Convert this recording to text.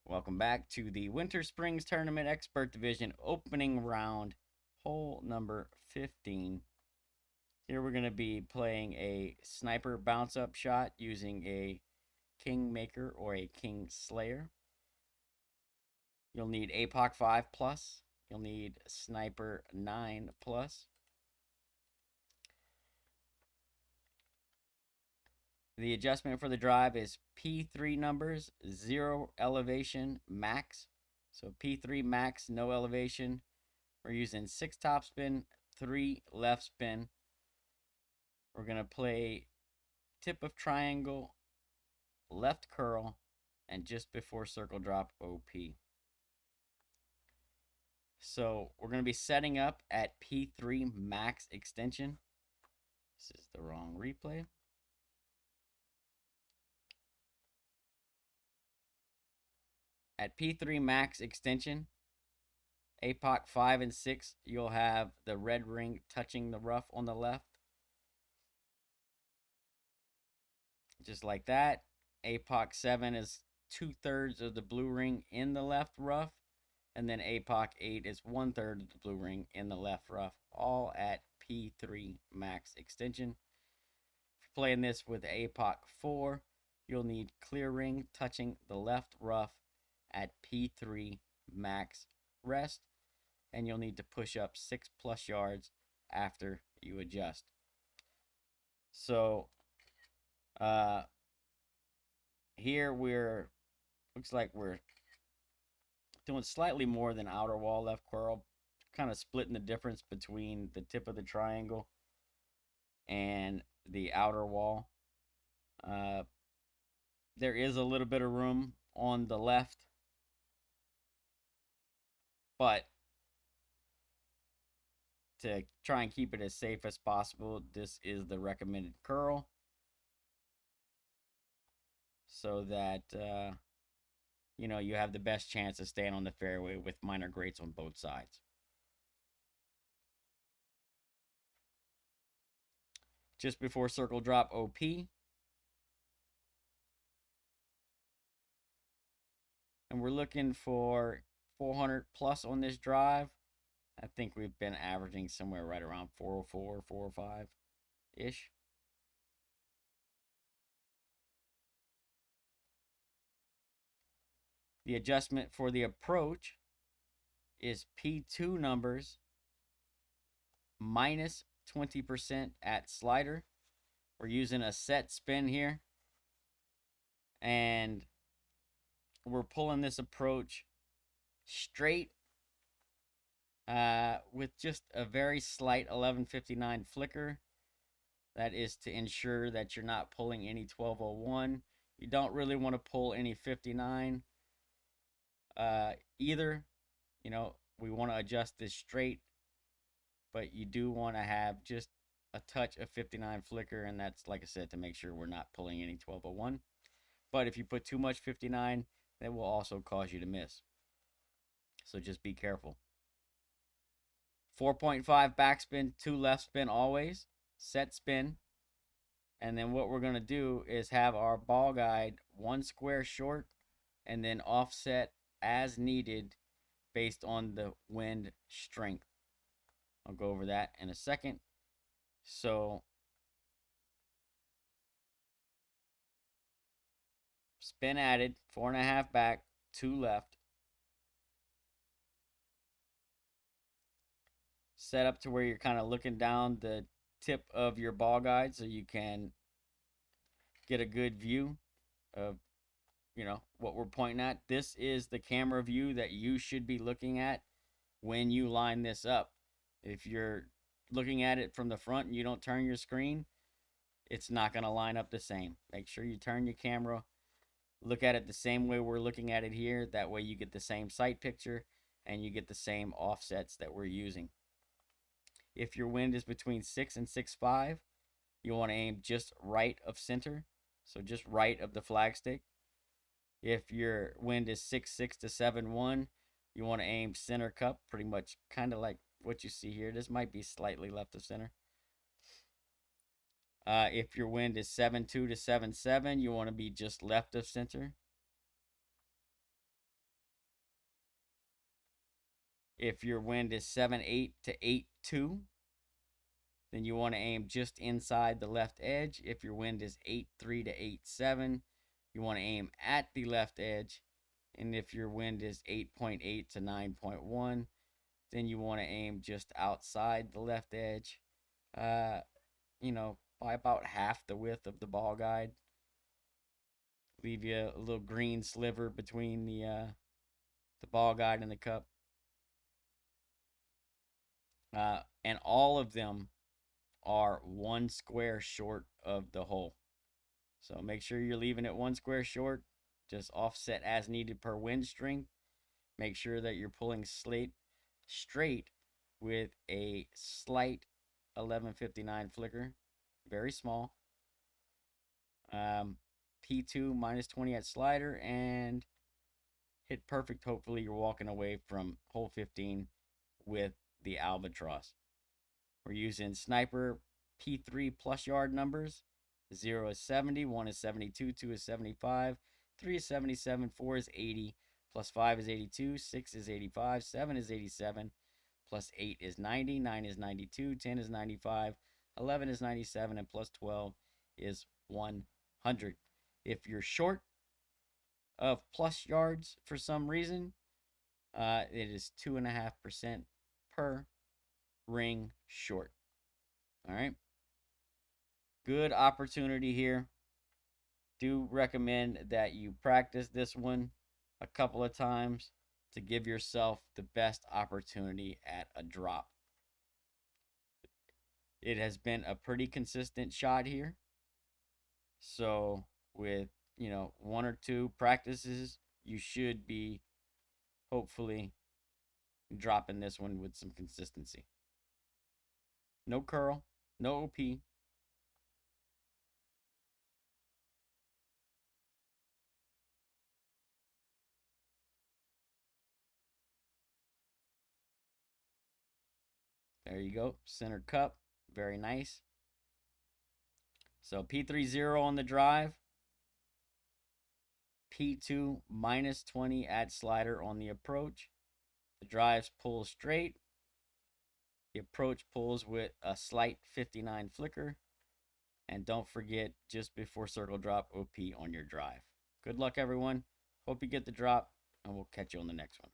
Welcome back to the Winter Springs Tournament Expert Division opening round, hole number 15. Here we're going to be playing a sniper bounce up shot using a Kingmaker or a King Slayer. You'll need APOC 5 plus. You'll need Sniper 9 plus. The adjustment for the drive is P3 numbers, 0 elevation, max. So P3 max, no elevation. We're using 6 top spin, 3 left spin. We're going to play tip of triangle, left curl, and just before circle drop OP. So we're going to be setting up at P3 max extension. This is the wrong replay. At P3 max extension, APOC 5 and 6, you'll have the red ring touching the rough on the left. Just like that. APOC 7 is 2/3 of the blue ring in the left rough. And then APOC 8 is 1/3 of the blue ring in the left rough. All at P3 max extension. If you're playing this with APOC 4, you'll need clear ring touching the left rough at P3 max rest, and you'll need to push up 6+ yards after you adjust. So here looks like we're doing slightly more than outer wall left curl, kind of splitting the difference between the tip of the triangle and the outer wall. There is a little bit of room on the left, but to try and keep it as safe as possible, this is the recommended curl, so that you have the best chance of staying on the fairway with minor grates on both sides. Just before circle drop OP. And we're looking for 400 plus on this drive. I think we've been averaging somewhere right around 404, 405-ish. The adjustment for the approach is P2 numbers minus 20% at slider. We're using a set spin here. And we're pulling this approach straight with just a very slight 1159 flicker. That is to ensure that you're not pulling any 1201. You don't really want to pull any 59 either. We want to adjust this straight, but you do want to have just a touch of 59 flicker, and that's, like I said, to make sure we're not pulling any 1201. But if you put too much 59, that will also cause you to miss. So just be careful. 4.5 backspin, 2 left spin always, set spin. And then what we're going to do is have our ball guide 1 square short and then offset as needed based on the wind strength. I'll go over that in a second. So spin added, 4.5 back, 2 left. Set up to where you're kind of looking down the tip of your ball guide so you can get a good view of what we're pointing at. This is the camera view that you should be looking at when you line this up. If you're looking at it from the front and you don't turn your screen, it's not going to line up the same. Make sure you turn your camera, look at it the same way we're looking at it here. That way you get the same sight picture and you get the same offsets that we're using. If your wind is between 6 and 6.5, you want to aim just right of center, so just right of the flagstick. If your wind is 6.6 to 7.1, you want to aim center cup, pretty much kind of like what you see here. This might be slightly left of center. If your wind is 7.2 to 7.7, you want to be just left of center. If your wind is 7-8 to 8-2, then you want to aim just inside the left edge. If your wind is 8-3 to 8-7, you want to aim at the left edge. And if your wind is 8.8 to 9.1, then you want to aim just outside the left edge, uh, by about half the width of the ball guide. Leave you a little green sliver between the ball guide and the cup. And all of them are 1 square short of the hole. So make sure you're leaving it 1 square short. Just offset as needed per wind strength. Make sure that you're pulling slate straight with a slight 1159 flicker. Very small. P2 minus 20 at slider and hit perfect. Hopefully you're walking away from hole 15 with the albatross. We're using sniper P3 plus yard numbers. 0 is 70, 1 is 72, 2 is 75, 3 is 77, 4 is 80, plus 5 is 82, 6 is 85, 7 is 87, plus 8 is 90, 9 is 92, 10 is 95, 11 is 97, and plus 12 is 100. If you're short of plus yards for some reason, it is 2.5% per ring short. All right. Good opportunity here. Do recommend that you practice this one a couple of times to give yourself the best opportunity at a drop. It has been a pretty consistent shot here. So with, one or two practices, you should be hopefully dropping this one with some consistency. No curl, no OP. There you go. Center cup. Very nice. So P30 on the drive. P2 minus 20 at slider on the approach. The drives pull straight. The approach pulls with a slight 59 flicker. And don't forget, just before circle drop, OP on your drive. Good luck, everyone. Hope you get the drop, and we'll catch you on the next one.